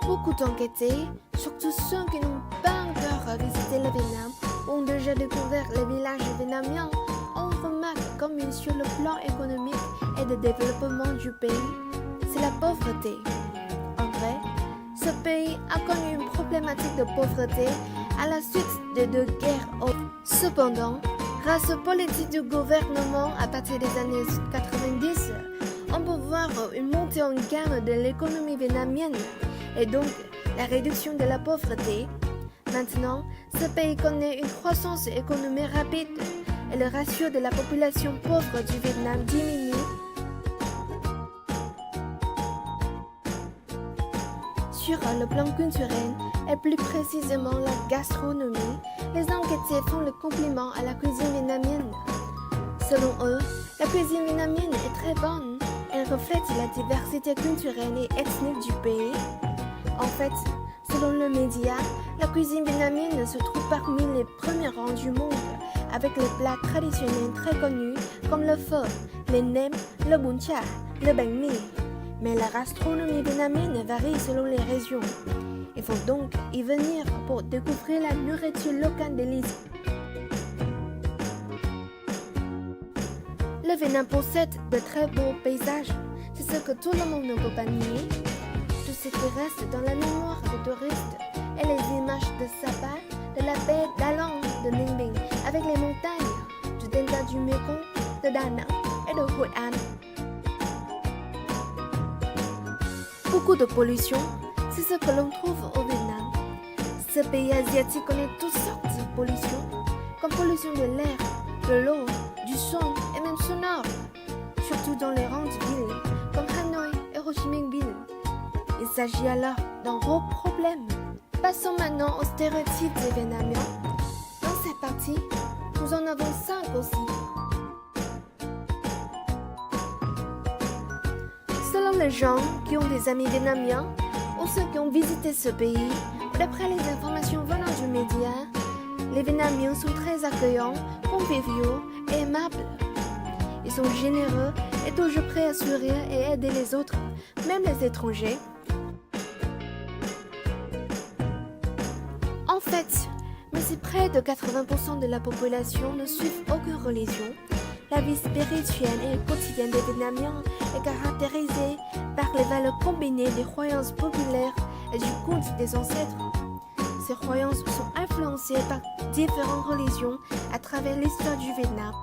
Beaucoup d'enquêtés, surtout ceux qui n'ont pas encore visité le Vietnam ou ont déjà découvert les villages vietnamiens, on remarque comme sur le plan économique et de développement du pays, c'est la pauvreté. En vrai, ce pays a connu une problématique de pauvreté à la suite de deux guerres. Cependant, grâce aux politiques du gouvernement à partir des années 90, on peut voir une montée en gamme de l'économie vietnamienne et donc la réduction de la pauvreté. Maintenant, ce pays connaît une croissance économique rapide et le ratio de la population pauvre du Vietnam diminue. Sur le plan culturel et plus précisément la gastronomie, les enquêtés font le compliment à la cuisine vietnamienne. Selon eux, la cuisine vietnamienne est très bonne. Elle reflète la diversité culturelle et ethnique du pays. En fait, selon le média, la cuisine vietnamienne se trouve parmi les premiers rangs du monde, avec les plats traditionnels très connus comme le pho, les nem, le bún chả, le bánh mì. Mais la gastronomie vietnamienne varie selon les régions. Il faut donc y venir pour découvrir la nourriture locale de l'île. Le Vietnam possède de très beaux paysages, c'est ce que tout le monde ne peut pas nier. Tout ce qui reste dans la mémoire des touristes est les images de Sapa, de la baie d'Along, de Ninh Bình, avec les montagnes, du delta du Mekong, de Da Nang et de Hội An. Beaucoup de pollution, c'est ce que l'on trouve au Vietnam. Ce pays asiatique connaît toutes sortes de pollution, comme pollution de l'air, de l'eau, du son et même sonore, surtout dans les grandes villes comme Hanoi et Ho Chi Minh Ville. Il s'agit alors d'un gros problème. Passons maintenant aux stéréotypes des Vietnamiens. Dans cette partie, nous en avons 5 aussi. Selon les gens qui ont des amis vietnamiens ou ceux qui ont visité ce pays, d'après les informations venant du média, les Vietnamiens sont très accueillants, conviviaux et aimables. Ils sont généreux et toujours prêts à sourire et aider les autres, même les étrangers. En fait, mais si près de 80% de la population ne suivent aucune religion, la vie spirituelle et quotidienne des Vietnamiens est caractérisée par les valeurs combinées des croyances populaires et du culte des ancêtres. Ces croyances sont influencées par différentes religions à travers l'histoire du Vietnam.